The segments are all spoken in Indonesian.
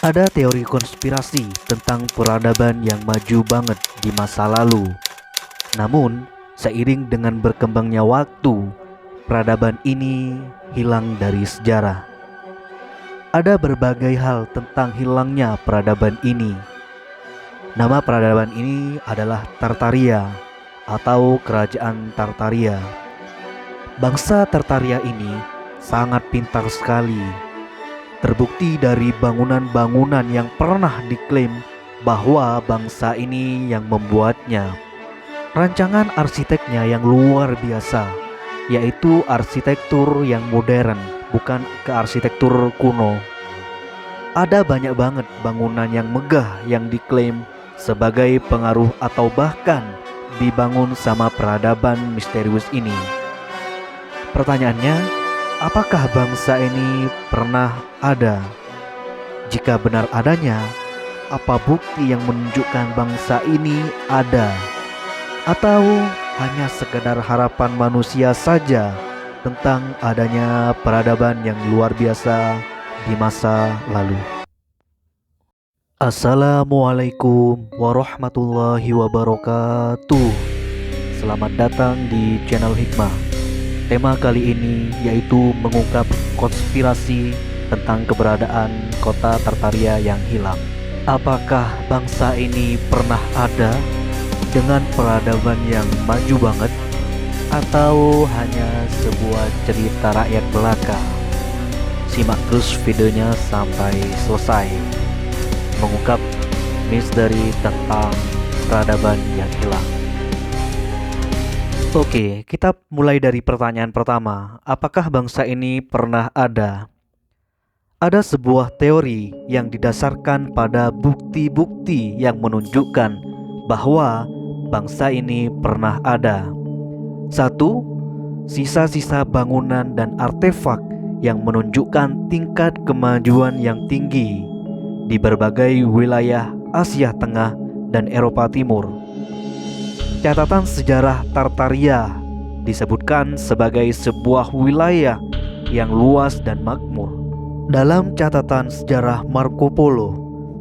Ada teori konspirasi tentang peradaban yang maju banget di masa lalu. Namun, seiring dengan berkembangnya waktu, peradaban ini hilang dari sejarah. Ada berbagai hal tentang hilangnya peradaban ini. Nama peradaban ini adalah Tartaria atau Kerajaan Tartaria. Bangsa Tartaria ini sangat pintar sekali. Terbukti dari bangunan-bangunan yang pernah diklaim bahwa bangsa ini yang membuatnya. Rancangan arsiteknya yang luar biasa, yaitu arsitektur yang modern, bukan ke arsitektur kuno. Ada banyak banget bangunan yang megah yang diklaim sebagai pengaruh atau bahkan dibangun sama peradaban misterius ini. Pertanyaannya, apakah bangsa ini pernah ada? Jika benar adanya, apa bukti yang menunjukkan bangsa ini ada? Atau hanya sekedar harapan manusia saja tentang adanya peradaban yang luar biasa di masa lalu? Assalamualaikum warahmatullahi wabarakatuh. Selamat datang di channel Hikmah. Tema kali ini yaitu mengungkap konspirasi tentang keberadaan kota Tartaria yang hilang. Apakah bangsa ini pernah ada dengan peradaban yang maju banget, atau hanya sebuah cerita rakyat belaka? Simak terus videonya sampai selesai, mengungkap misteri tentang peradaban yang hilang. Oke, kita mulai dari pertanyaan pertama. Apakah bangsa ini pernah ada? Ada sebuah teori yang didasarkan pada bukti-bukti yang menunjukkan bahwa bangsa ini pernah ada. 1. Sisa-sisa bangunan dan artefak yang menunjukkan tingkat kemajuan yang tinggi di berbagai wilayah Asia Tengah dan Eropa Timur. Catatan sejarah Tartaria disebutkan sebagai sebuah wilayah yang luas dan makmur. Dalam catatan sejarah Marco Polo,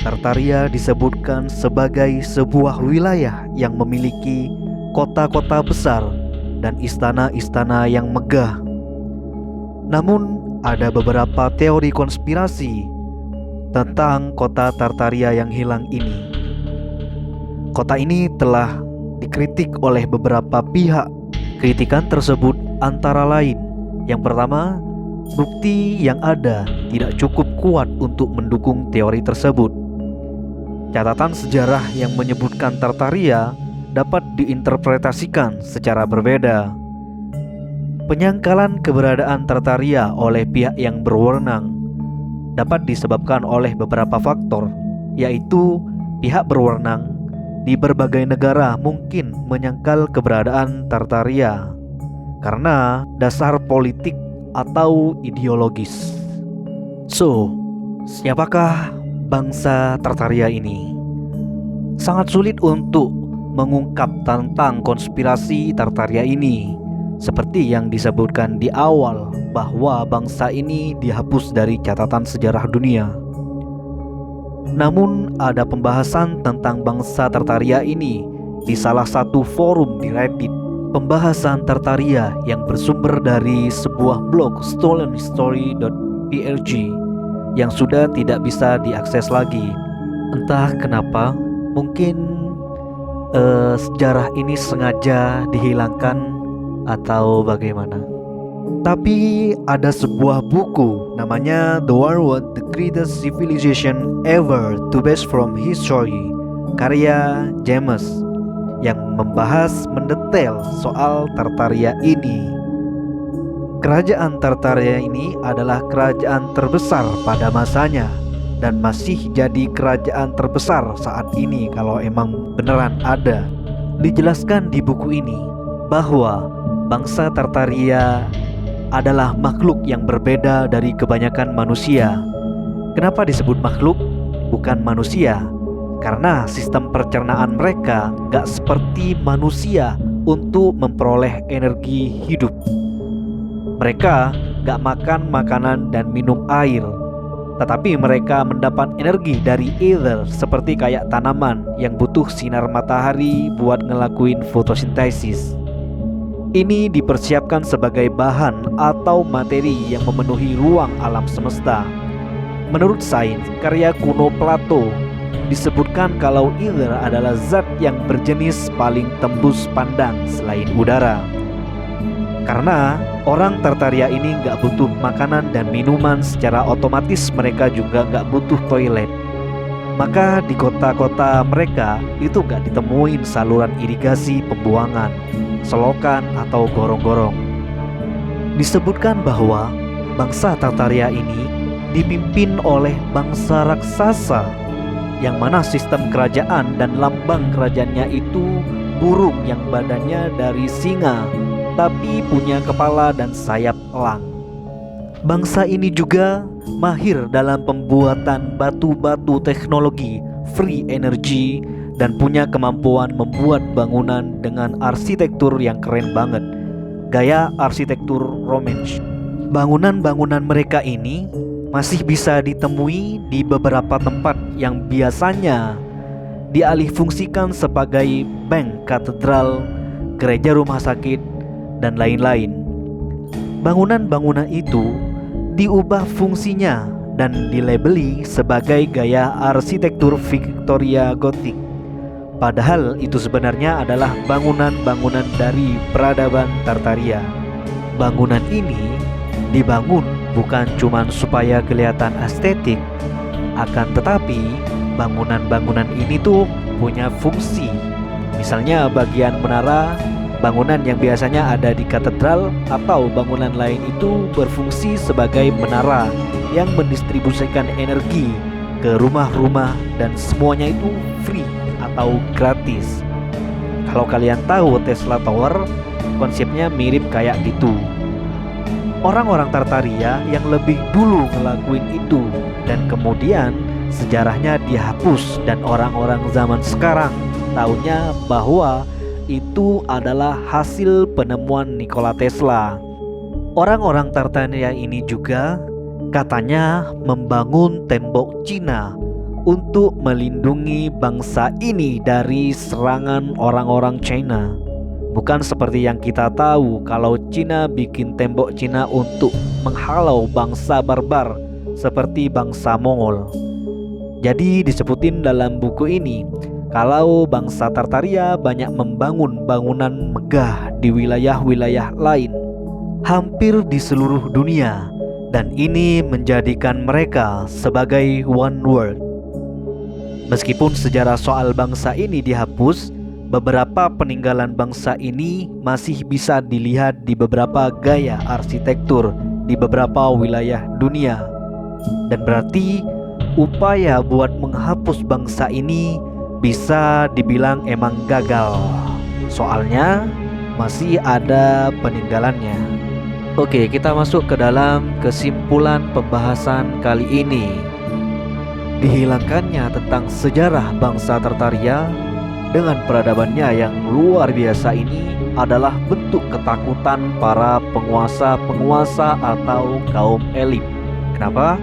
Tartaria disebutkan sebagai sebuah wilayah yang memiliki kota-kota besar dan istana-istana yang megah. Namun, ada beberapa teori konspirasi tentang kota Tartaria yang hilang ini. Kota ini telah dikritik oleh beberapa pihak. Kritikan tersebut antara lain, yang pertama, bukti yang ada tidak cukup kuat untuk mendukung teori tersebut. Catatan sejarah yang menyebutkan Tartaria dapat diinterpretasikan secara berbeda. Penyangkalan keberadaan Tartaria oleh pihak yang berwenang dapat disebabkan oleh beberapa faktor, yaitu pihak berwenang di berbagai negara mungkin menyangkal keberadaan Tartaria karena dasar politik atau ideologis. So, siapakah bangsa Tartaria ini? Sangat sulit untuk mengungkap tentang konspirasi Tartaria ini, seperti yang disebutkan di awal bahwa bangsa ini dihapus dari catatan sejarah dunia. Namun ada pembahasan tentang bangsa Tartaria ini di salah satu forum di Reddit. Pembahasan Tartaria yang bersumber dari sebuah blog stolenhistory.plg yang sudah tidak bisa diakses lagi. Entah kenapa, mungkin sejarah ini sengaja dihilangkan atau bagaimana. Tapi ada sebuah buku namanya The World, The Greatest Civilization Ever to Best from History, karya James, yang membahas mendetail soal Tartaria ini. Kerajaan Tartaria ini adalah kerajaan terbesar pada masanya dan masih jadi kerajaan terbesar saat ini kalau emang beneran ada. Dijelaskan di buku ini bahwa bangsa Tartaria adalah makhluk yang berbeda dari kebanyakan manusia. Kenapa disebut makhluk, bukan manusia? Karena sistem pencernaan mereka gak seperti manusia untuk memperoleh energi hidup. Mereka gak makan makanan dan minum air, tetapi mereka mendapat energi dari ether seperti kayak tanaman yang butuh sinar matahari buat ngelakuin fotosintesis. Ini dipersiapkan sebagai bahan atau materi yang memenuhi ruang alam semesta. Menurut sains, karya kuno Plato disebutkan kalau ether adalah zat yang berjenis paling tembus pandang selain udara. Karena orang Tartaria ini nggak butuh makanan dan minuman, secara otomatis mereka juga nggak butuh toilet. Maka di kota-kota mereka itu nggak ditemuin saluran irigasi pembuangan, selokan atau gorong-gorong. Disebutkan bahwa bangsa Tartaria ini dipimpin oleh bangsa raksasa, yang mana sistem kerajaan dan lambang kerajaannya itu burung yang badannya dari singa tapi punya kepala dan sayap elang. Bangsa ini juga mahir dalam pembuatan batu-batu teknologi free energy dan punya kemampuan membuat bangunan dengan arsitektur yang keren banget, gaya arsitektur Romansch. Bangunan-bangunan mereka ini masih bisa ditemui di beberapa tempat yang biasanya dialihfungsikan sebagai bank, katedral, gereja, rumah sakit, dan lain-lain. Bangunan-bangunan itu diubah fungsinya dan dilabeli sebagai gaya arsitektur Victoria Gothic. Padahal itu sebenarnya adalah bangunan-bangunan dari peradaban Tartaria. Bangunan ini dibangun bukan cuma supaya kelihatan estetik, akan tetapi bangunan-bangunan ini tuh punya fungsi. Misalnya bagian menara, bangunan yang biasanya ada di katedral atau bangunan lain itu berfungsi sebagai menara yang mendistribusikan energi ke rumah-rumah, dan semuanya itu free atau gratis. Kalau kalian tahu Tesla Tower, konsepnya mirip kayak gitu. Orang-orang Tartaria yang lebih dulu ngelakuin itu dan kemudian sejarahnya dihapus, dan orang-orang zaman sekarang taunya bahwa itu adalah hasil penemuan Nikola Tesla. Orang-orang Tartaria ini juga katanya membangun tembok Cina untuk melindungi bangsa ini dari serangan orang-orang China. Bukan seperti yang kita tahu kalau Cina bikin tembok Cina untuk menghalau bangsa barbar seperti bangsa Mongol. Jadi disebutin dalam buku ini kalau bangsa Tartaria banyak membangun bangunan megah di wilayah-wilayah lain hampir di seluruh dunia, dan ini menjadikan mereka sebagai one world. Meskipun sejarah soal bangsa ini dihapus, beberapa peninggalan bangsa ini masih bisa dilihat di beberapa gaya arsitektur di beberapa wilayah dunia. Dan berarti upaya buat menghapus bangsa ini bisa dibilang emang gagal, soalnya masih ada peninggalannya. Oke, kita masuk ke dalam kesimpulan pembahasan kali ini. Dihilangkannya tentang sejarah bangsa Tartaria dengan peradabannya yang luar biasa ini adalah bentuk ketakutan para penguasa-penguasa atau kaum elit. Kenapa?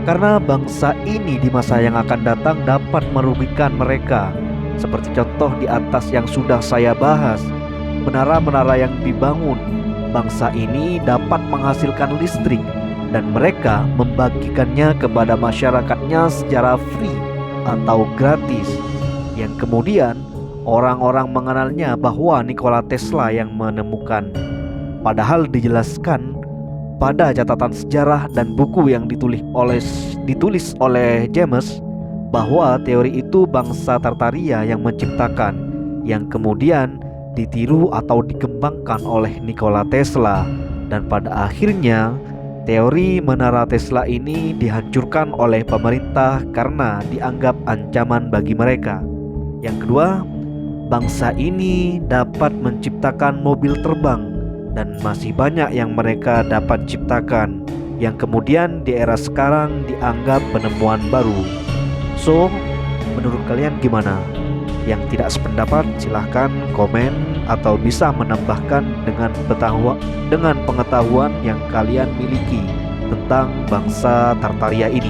Karena bangsa ini di masa yang akan datang dapat merugikan mereka. Seperti contoh di atas yang sudah saya bahas, menara-menara yang dibangun bangsa ini dapat menghasilkan listrik, dan mereka membagikannya kepada masyarakatnya secara free atau gratis, yang kemudian orang-orang mengenalnya bahwa Nikola Tesla yang menemukan. Padahal dijelaskan pada catatan sejarah dan buku yang ditulis oleh James bahwa teori itu bangsa Tartaria yang menciptakan, yang kemudian ditiru atau dikembangkan oleh Nikola Tesla, dan pada akhirnya teori menara Tesla ini dihancurkan oleh pemerintah karena dianggap ancaman bagi mereka. Yang kedua, bangsa ini dapat menciptakan mobil terbang, dan masih banyak yang mereka dapat ciptakan yang kemudian di era sekarang dianggap penemuan baru. So, menurut kalian gimana? Yang tidak sependapat silahkan komen atau bisa menambahkan dengan pengetahuan yang kalian miliki tentang bangsa Tartaria ini.